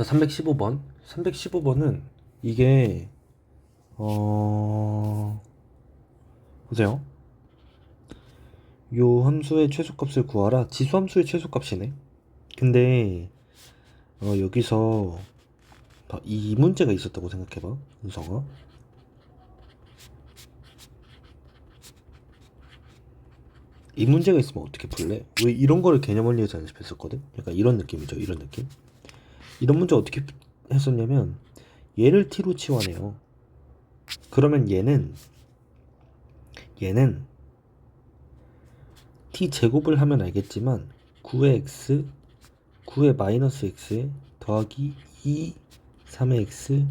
자, 315번. 315번은 이게 보세요. 요 함수의 최소값을 구하라. 지수함수의 최소값이네. 근데 여기서 이 문제가 있었다고 생각해봐, 은성아. 이 문제가 있으면 어떻게 풀래? 왜 이런 거를 개념 원리에서 연습했었거든? 약간 이런 느낌이죠. 이런 느낌. 이런 문제 어떻게 했었냐면 얘를 t로 치환해요. 그러면 얘는 t 제곱을 하면 알겠지만 9의 x, 9의 마이너스 x에 더하기 2, 3의 x,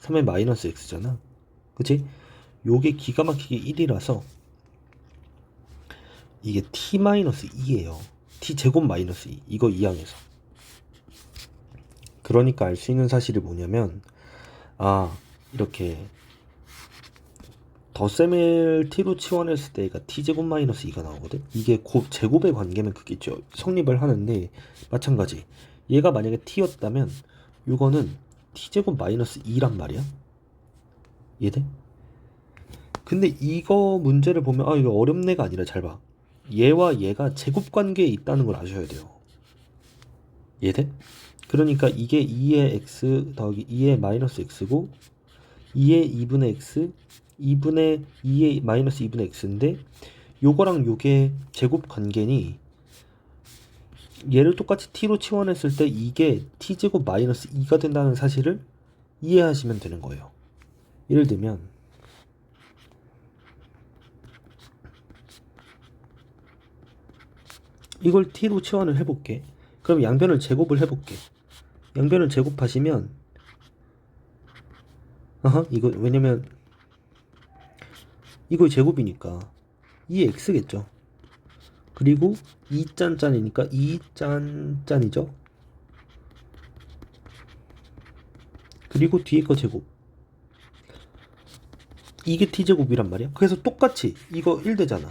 3의 마이너스 x잖아. 그치? 요게 기가 막히게 1이라서 이게 t 마이너스 2예요. t 제곱 마이너스 2. 이거 2항에서. 그러니까 알 수 있는 사실이 뭐냐면 이렇게 덧셈을 t로 치환했을 때가 t제곱 마이너스 2가 나오거든. 이게 제곱의 관계면 그게 성립을 하는데, 마찬가지 얘가 만약에 t였다면 이거는 t제곱 마이너스 2란 말이야. 이해돼? 근데 이거 문제를 보면 이거 어렵네가 아니라 잘 봐. 얘와 얘가 제곱 관계에 있다는 걸 아셔야 돼요. 이해돼? 그러니까 이게 2의 x 더하기 2의 마이너스 x고 2의 2분의 x 2분의 2의 마이너스 2분의 x인데, 요거랑 요게 제곱 관계니 얘를 똑같이 t로 치환했을 때 이게 t제곱 마이너스 2가 된다는 사실을 이해하시면 되는 거예요. 예를 들면 이걸 t로 치환을 해볼게. 그럼 양변을 제곱을 해볼게. 양변을 제곱하시면 이거 왜냐면 이거 제곱이니까 2x겠죠. 그리고 2짠짠이니까 2짠짠이죠. 그리고 뒤에 거 제곱. 이게 t제곱이란 말이야. 그래서 똑같이 이거 1 되잖아.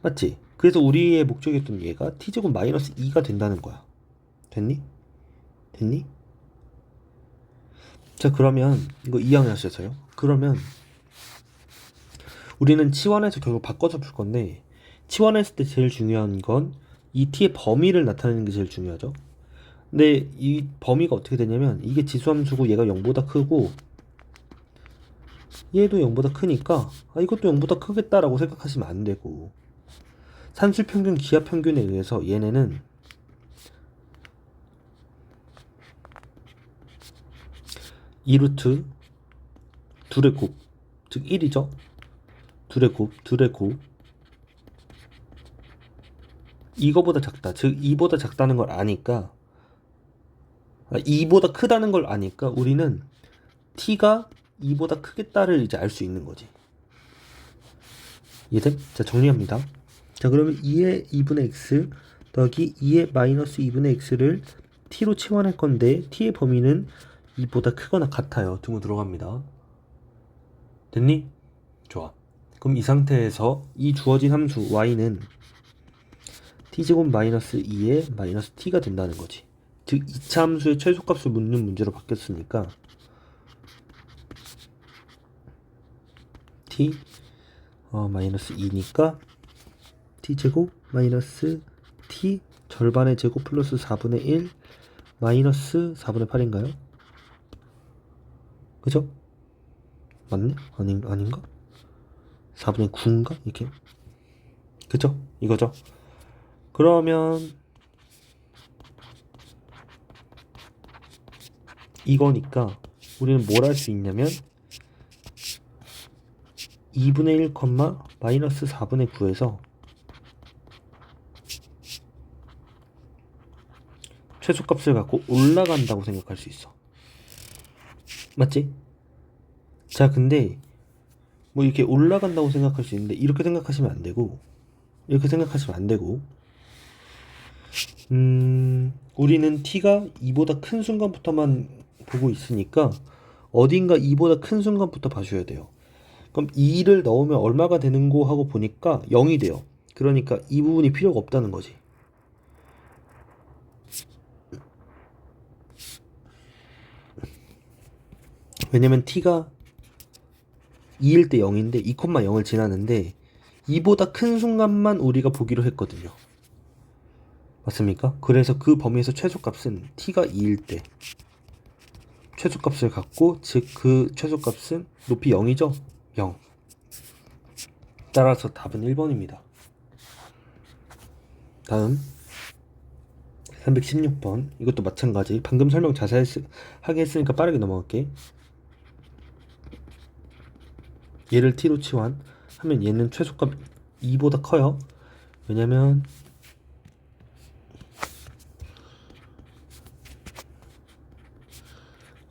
맞지? 그래서 우리의 목적이었던 얘가 t제곱 마이너스 2가 된다는 거야. 됐니? 됐니? 자, 그러면 이거 2항이었어요. 그러면 우리는 치환해서 결국 바꿔서 풀 건데, 치환했을 때 제일 중요한 건 이 t의 범위를 나타내는 게 제일 중요하죠. 근데 이 범위가 어떻게 되냐면 이게 지수함수고 얘가 0보다 크고 얘도 0보다 크니까 이것도 0보다 크겠다라고 생각하시면 안 되고, 산술평균 기하평균에 의해서 얘네는 (2루트) 둘의 곱, 즉 1이죠. 둘의 곱 이거보다 작다, 즉 2보다 작다는 걸 아니까, 2보다 크다는 걸 아니까 우리는 t가 2보다 크겠다를 이제 알 수 있는 거지. 이해돼? 자, 정리합니다. 자, 그러면 2의 2분의 x 더하기 2의 마이너스 2분의 x를 t로 치환할 건데 t의 범위는 2보다 크거나 같아요. 등호 들어갑니다. 됐니? 좋아. 그럼 이 상태에서 이 주어진 함수 y는 t제곱 마이너스 2의 마이너스 t가 된다는 거지. 즉 2차 함수의 최소값을 묻는 문제로 바뀌었으니까 t 마이너스 2니까 t제곱 마이너스 t 절반의 제곱 플러스 4분의 1 마이너스 4분의 8인가요? 그죠? 맞네? 아닌가? 4분의 9인가? 이렇게. 그죠? 이거죠? 그러면 이거니까 우리는 뭘 할 수 있냐면 2분의 1, 마이너스 4분의 9에서 최소값을 갖고 올라간다고 생각할 수 있어. 맞지? 자, 근데 뭐 이렇게 올라간다고 생각할 수 있는데 이렇게 생각하시면 안 되고, 이렇게 생각하시면 안 되고, 우리는 t가 2보다 큰 순간부터만 보고 있으니까 어딘가 2보다 큰 순간부터 봐줘야 돼요. 그럼 2를 넣으면 얼마가 되는고 하고 보니까 0이 돼요. 그러니까 이 부분이 필요가 없다는 거지. 왜냐면 t가 2일 때 0인데 2,0을 지나는데 2보다 큰 순간만 우리가 보기로 했거든요. 맞습니까? 그래서 그 범위에서 최소값은 t가 2일 때 최소값을 갖고, 즉 그 최소값은 높이 0이죠? 0. 따라서 답은 1번입니다. 다음 316번. 이것도 마찬가지. 방금 설명 자세하게 했으니까 빠르게 넘어갈게. 얘를 t로 치환하면 얘는 최소값 2보다 커요. 왜냐면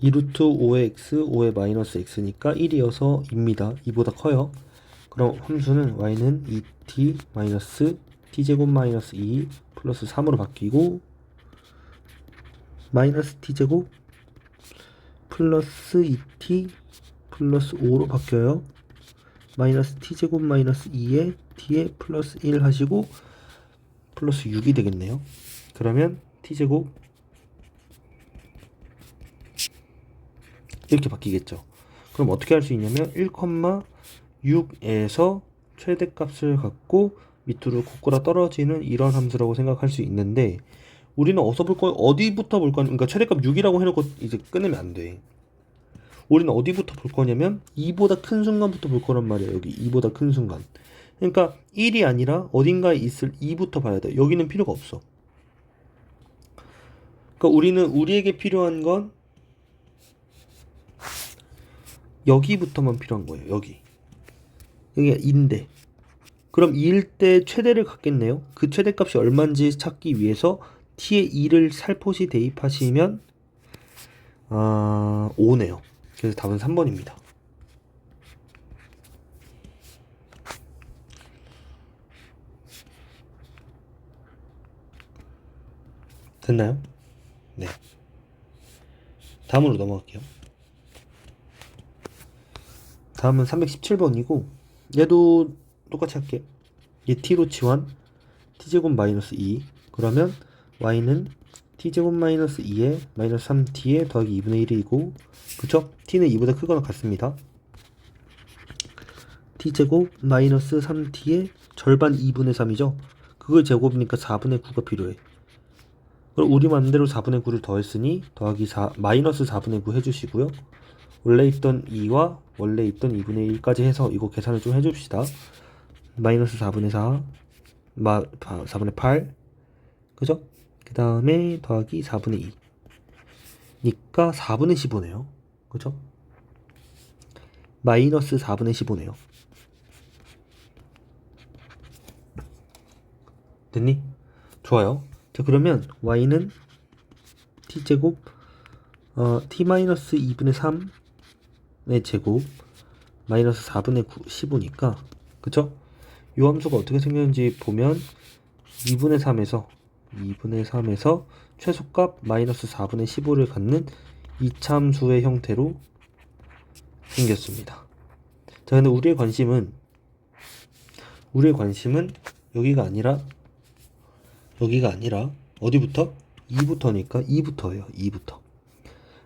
2루트 5의 x, 5의 마이너스 x니까 1이어서 2입니다. 2보다 커요. 그럼 함수는 y는 2t 마이너스 t제곱 마이너스 2 플러스 3으로 바뀌고, 마이너스 t제곱 플러스 2t 플러스 5로 바뀌어요. 마이너스 t제곱 마이너스 2에 t에 플러스 1 하시고 플러스 6이 되겠네요. 그러면 t제곱 이렇게 바뀌겠죠. 그럼 어떻게 할 수 있냐면 1,6에서 최대값을 갖고 밑으로 고꾸라 떨어지는 이런 함수라고 생각할 수 있는데, 우리는 어디부터 볼 거냐, 그러니까 최대값 6이라고 해놓고 이제 끊으면 안 돼. 우리는 어디부터 볼 거냐면 2보다 큰 순간부터 볼 거란 말이야. 여기 2보다 큰 순간. 그러니까 1이 아니라 어딘가에 있을 2부터 봐야 돼. 여기는 필요가 없어. 그러니까 우리에게 필요한 건 여기부터만 필요한 거예요. 여기가 2인데, 그럼 2일 때 최대를 갖겠네요. 그 최대값이 얼마인지 찾기 위해서 t에 2를 살포시 대입하시면 5네요. 그래서 답은 3번입니다. 됐나요? 네. 다음으로 넘어갈게요. 다음은 317번이고 얘도 똑같이 할게요. 얘 t로 치환 t제곱 마이너스 2, 그러면 y는 t제곱 마이너스 2에 마이너스 3t에 더하기 2분의 1이고, 그쵸? t는 2보다 크거나 같습니다. t제곱 마이너스 3t의 절반 2분의 3이죠? 그걸 제곱이니까 4분의 9가 필요해. 그럼 우리 맘대로 4분의 9를 더했으니 더하기 4, 마이너스 4분의 9 해주시고요. 원래 있던 2와 원래 있던 2분의 1까지 해서 이거 계산을 좀 해줍시다. 마이너스 4분의 4, 4분의 8, 그죠? 그 다음에 더하기 4분의 2 니까 4분의 15네요. 그죠? 마이너스 4분의 15네요. 됐니? 좋아요. 자, 그러면 y는 t제곱 t-2분의 3의 제곱 마이너스 4분의 9, 15니까, 그쵸? 이 함수가 어떻게 생겼는지 보면 2분의 3에서 최소값 마이너스 4분의 15를 갖는 이차함수의 형태로 생겼습니다. 자, 근데 우리의 관심은 여기가 아니라 어디부터? 2부터니까 2부터예요. 2부터.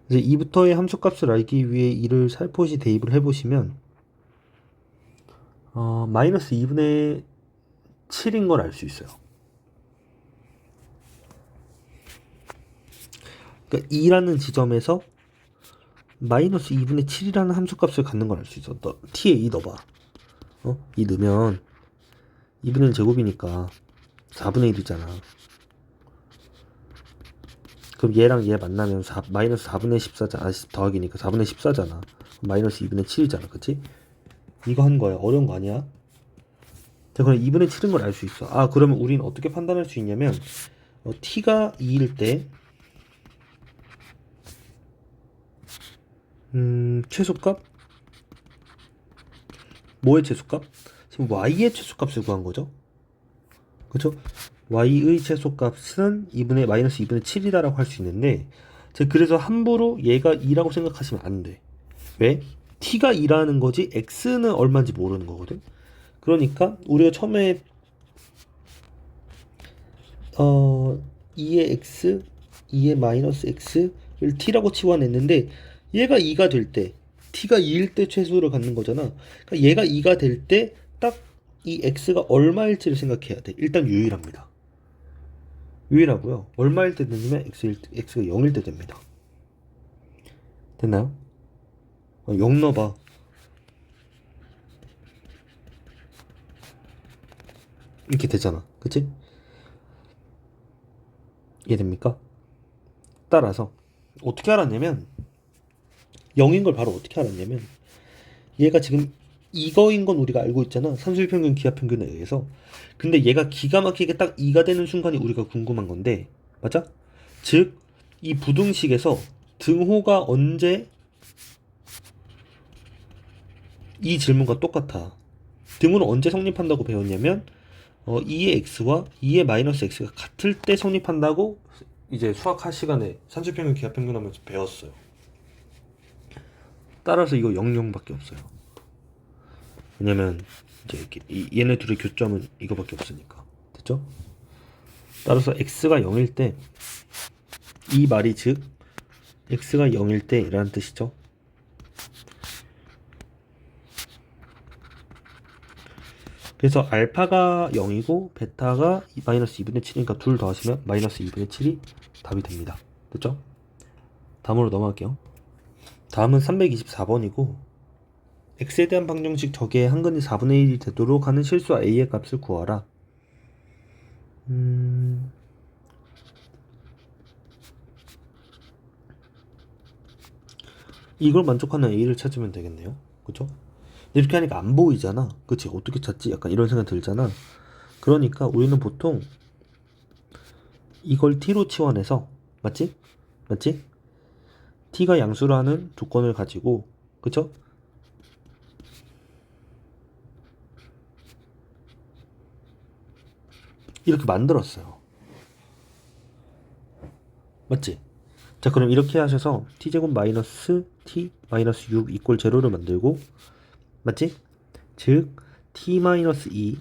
이제 2부터의 함수값을 알기 위해 이를 살포시 대입을 해보시면 마이너스 2분의 7인 걸 알 수 있어요. 그러니까 2라는 지점에서 마이너스 2분의 7이라는 함수값을 갖는 걸 알 수 있어. t에 2 넣어봐. 2 넣으면 2분의 1 제곱이니까 4분의 1이잖아. 그럼 얘랑 얘 만나면 마이너스 4분의 14잖아. 더하기니까 4분의 14잖아. 마이너스 2분의 7이잖아. 그치? 이거 한 거야. 어려운 거 아니야? 자, 그럼 2분의 7인 걸 알 수 있어. 그러면 우리는 어떻게 판단할 수 있냐면 t가 2일 때 최소값? 뭐의 최소값? 지금 y의 최소값을 구한 거죠. 그쵸? y의 최소값은 마이너스 2분의 7이다라고 할 수 있는데, 그래서 함부로 얘가 2라고 생각하시면 안 돼. 왜? t가 2라는 거지 x는 얼마인지 모르는 거거든. 그러니까 우리가 처음에 2의 x, 2의 마이너스 x를 t라고 치환했는데 얘가 2가 될 때 t가 2일 때 최소를 갖는 거잖아. 그러니까 얘가 2가 될 때 딱 이 x가 얼마일지를 생각해야 돼. 일단 유일합니다. 유일하고요. 얼마일 때 되냐면 x가 0일 때 됩니다. 됐나요? 0 넣어봐. 이렇게 되잖아. 그치? 이해됩니까? 따라서 어떻게 알았냐면 0인 걸 바로 어떻게 알았냐면 얘가 지금 이거인 건 우리가 알고 있잖아. 산술평균 기하평균에 의해서. 근데 얘가 기가 막히게 딱 2가 되는 순간이 우리가 궁금한 건데 맞아? 즉 이 부등식에서 등호가 언제 이 질문과 똑같아. 등호는 언제 성립한다고 배웠냐면 2의 x와 2의 마이너스 x가 같을 때 성립한다고 이제 수학 시간에 산술평균 기하평균 하면서 배웠어요. 따라서 이거 00밖에 없어요. 왜냐면 이제 얘네 둘의 교점은 이거밖에 없으니까. 됐죠? 따라서 x가 0일 때 이 말이 즉 x가 0일 때 라는 뜻이죠. 그래서 알파가 0이고 베타가 마이너스 2분의 7이니까 둘 더하시면 마이너스 2분의 7이 답이 됩니다. 됐죠? 다음으로 넘어갈게요. 다음은 324번이고 x에 대한 방정식 적의 한근이 4분의 1이 되도록 하는 실수와 a의 값을 구하라. 이걸 만족하는 a를 찾으면 되겠네요. 그쵸? 이렇게 하니까 안 보이잖아. 그치? 어떻게 찾지? 약간 이런 생각 들잖아. 그러니까 우리는 보통 이걸 t로 치환해서 맞지? 맞지? t가 양수라는 조건을 가지고 그쵸? 이렇게 만들었어요. 맞지? 자 그럼 이렇게 하셔서 t제곱 마이너스 t 마이너스 6 이꼴 제로를 만들고 맞지? 즉 t 마이너스 2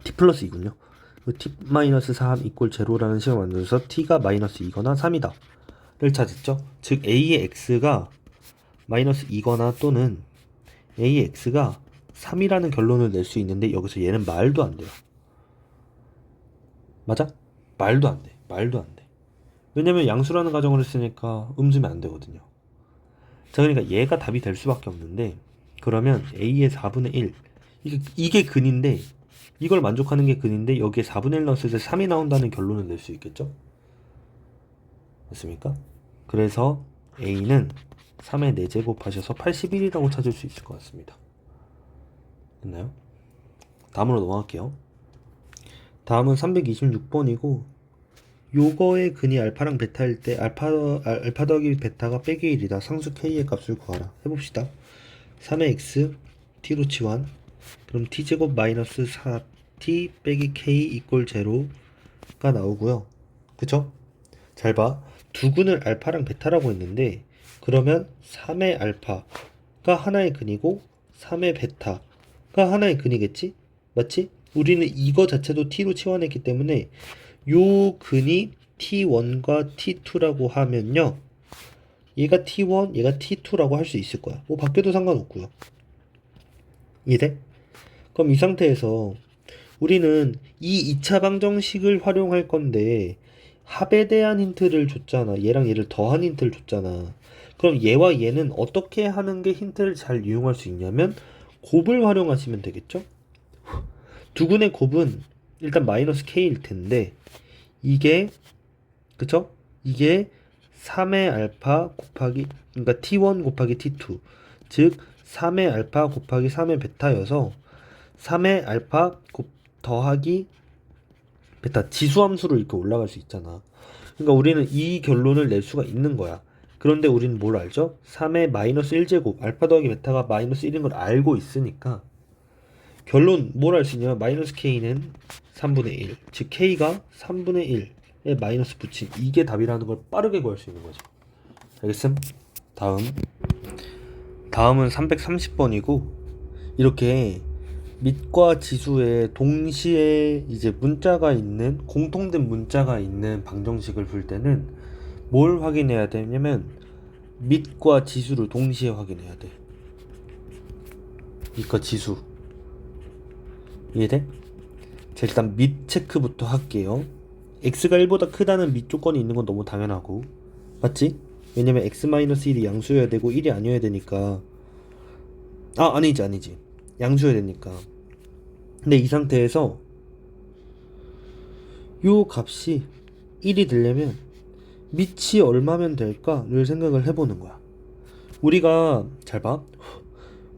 t 플러스 2군요. t 마이너스 3 이꼴 제로라는 식을 만들어서 t가 마이너스 2거나 3이다 를 찾았죠. 즉 a의 x가 마이너스 2거나 또는 a의 x가 3이라는 결론을 낼 수 있는데 여기서 얘는 말도 안 돼요. 맞아? 말도 안 돼. 말도 안 돼. 왜냐면 양수라는 가정을 했으니까 음수면 안 되거든요. 자, 그러니까 얘가 답이 될 수밖에 없는데 그러면 a의 4분의 1 이게 근인데 이걸 만족하는 게 근인데 여기에 4분의 1 넣었을 때 3이 나온다는 결론을 낼 수 있겠죠? 맞습니까? 그래서 a는 3의 4제곱 하셔서 81이라고 찾을 수 있을 것 같습니다. 됐나요? 다음으로 넘어갈게요. 다음은 326번이고 요거의 근이 알파랑 베타일 때 알파 더하기 베타가 빼기 1이다. 상수 k의 값을 구하라. 해봅시다. 3의 x t로 치환 그럼 t제곱 마이너스 4t 빼기 k 이꼴 제로가 나오고요. 그쵸? 잘 봐. 두 근을 알파랑 베타라고 했는데 그러면 3의 알파가 하나의 근이고 3의 베타가 하나의 근이겠지? 맞지? 우리는 이거 자체도 t로 치환했기 때문에 요 근이 t1과 t2라고 하면요 얘가 t1 얘가 t2라고 할 수 있을 거야. 뭐 바뀌어도 상관없고요. 이해돼? 그럼 이 상태에서 우리는 이 2차 방정식을 활용할 건데 합에 대한 힌트를 줬잖아. 얘랑 얘를 더한 힌트를 줬잖아. 그럼 얘와 얘는 어떻게 하는 게 힌트를 잘 이용할 수 있냐면 곱을 활용하시면 되겠죠? 두 근의 곱은 일단 마이너스 k일 텐데 이게 그쵸? 이게 3의 알파 곱하기 그러니까 t1 곱하기 t2 즉 3의 알파 곱하기 3의 베타여서 3의 알파 더하기 베타 지수함수로 이렇게 올라갈 수 있잖아. 그러니까 우리는 이 결론을 낼 수가 있는 거야. 그런데 우리는 뭘 알죠? 3의 마이너스 1제곱 알파 더하기 베타가 마이너스 1인 걸 알고 있으니까 결론 뭘 알 수 있냐면 마이너스 k는 3분의 1, 즉 k가 3분의 1에 마이너스 붙인 이게 답이라는 걸 빠르게 구할 수 있는 거죠. 알겠음? 다음은 330번이고 이렇게 밑과 지수에 동시에 이제 문자가 있는 공통된 문자가 있는 방정식을 풀 때는 뭘 확인해야 되냐면 밑과 지수를 동시에 확인해야 돼. 밑과 지수. 이해돼? 자, 일단 밑 체크부터 할게요. x가 1보다 크다는 밑 조건이 있는 건 너무 당연하고, 맞지? 왜냐면 x-1이 양수여야 되고 1이 아니어야 되니까. 아니지 양수여야 되니까. 근데 이 상태에서 요 값이 1이 되려면 밑이 얼마면 될까를 생각을 해보는 거야. 우리가 잘 봐.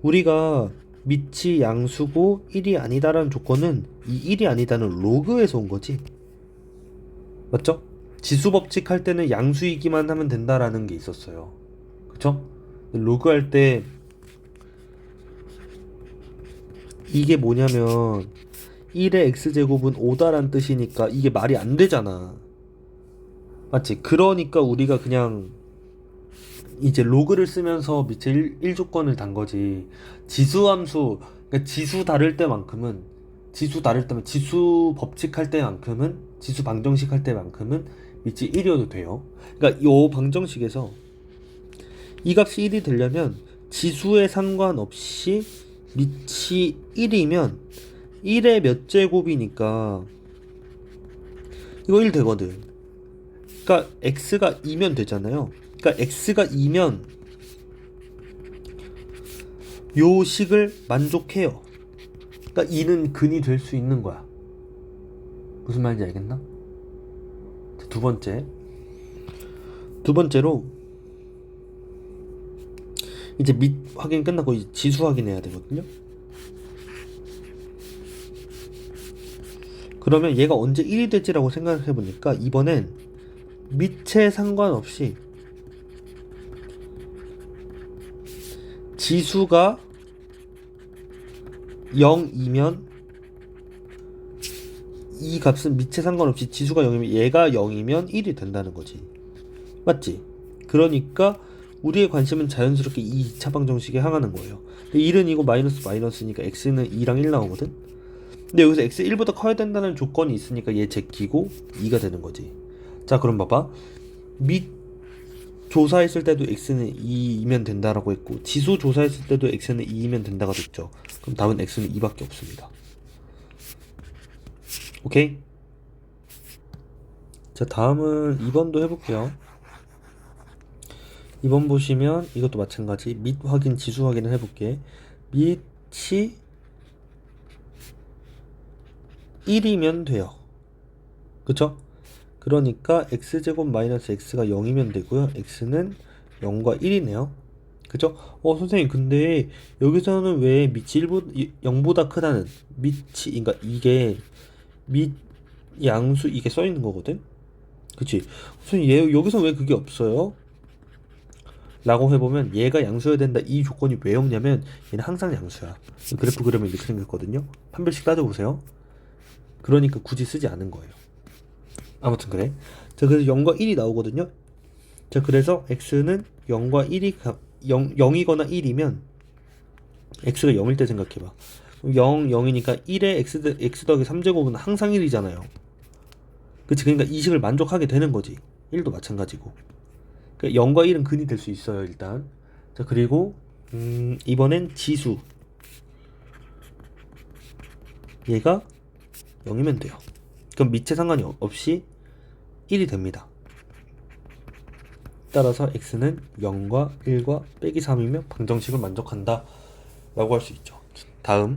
우리가 밑이 양수고 1이 아니다라는 조건은 이 1이 아니다는 로그에서 온 거지. 맞죠? 지수 법칙 할 때는 양수이기만 하면 된다라는 게 있었어요. 그쵸? 로그 할 때 이게 뭐냐면 1의 x제곱은 5다란 뜻이니까 이게 말이 안 되잖아. 맞지? 그러니까 우리가 그냥 이제 로그를 쓰면서 밑에 1 조건을 단 거지. 지수함수, 그러니까 지수 다를 때만큼은, 지수 법칙 할 때만큼은, 지수 방정식 할 때만큼은 밑이 1이어도 돼요. 그러니까 요 방정식에서 이 값이 1이 되려면 지수에 상관없이 밑이 1이면 1의 몇 제곱이니까 이거 1 되거든. 그러니까 x가 2면 되잖아요. 그러니까 x가 2면 요 식을 만족해요. 그러니까 2는 근이 될 수 있는 거야. 무슨 말인지 알겠나? 두 번째로 이제 밑 확인 끝나고 이제 지수 확인해야 되거든요. 그러면 얘가 언제 1이 될지라고 생각을 해보니까 이번엔 밑에 상관없이 지수가 0이면 이 값은 밑에 상관없이 지수가 0이면 얘가 0이면 1이 된다는 거지. 맞지? 그러니까 우리의 관심은 자연스럽게 이 2차 방정식에 향하는 거예요. 1은 이거 마이너스니까 x는 2랑 1 나오거든? 근데 여기서 x 1보다 커야 된다는 조건이 있으니까 얘 제끼고 2가 되는 거지. 자, 그럼 봐봐. 밑 조사했을 때도 x는 2이면 된다라고 했고, 지수 조사했을 때도 x는 2이면 된다가 됐죠. 그럼 답은 x는 2밖에 없습니다. 오케이? 자, 다음은 2번도 해볼게요. 2번 보시면 이것도 마찬가지. 밑 확인, 지수 확인을 해볼게. 밑이 1이면 돼요. 그쵸? 그러니까 x제곱 마이너스 x가 0이면 되고요. x는 0과 1이네요. 그죠? 선생님, 근데 여기서는 왜 밑이 0보다 크다는 밑이, 그러니까 이게 밑 양수 이게 써 있는 거거든? 그치? 선생님, 여기서 왜 그게 없어요? 라고 해보면 얘가 양수여야 된다 이 조건이 왜 없냐면 얘는 항상 양수야. 그래프 그리면 이렇게 생겼거든요. 판별식 따져보세요. 그러니까 굳이 쓰지 않은 거예요. 아무튼 그래. 자, 그래서 0과 1이 나오거든요. 자, 그래서 x는 0과 1이 0이거나 1이면 x가 0일 때 생각해봐. 0, 0이니까 1에 x 더하기 3제곱은 항상 1이잖아요. 그치? 그러니까 이 식을 만족하게 되는 거지. 1도 마찬가지고. 그러니까 0과 1은 근이 될 수 있어요, 일단. 자, 그리고 이번엔 지수. 얘가 0이면 돼요. 그럼 밑에 상관이 없이 1이 됩니다. 따라서 x는 0과 1과 빼기 3이면 방정식을 만족한다 라고 할 수 있죠. 다음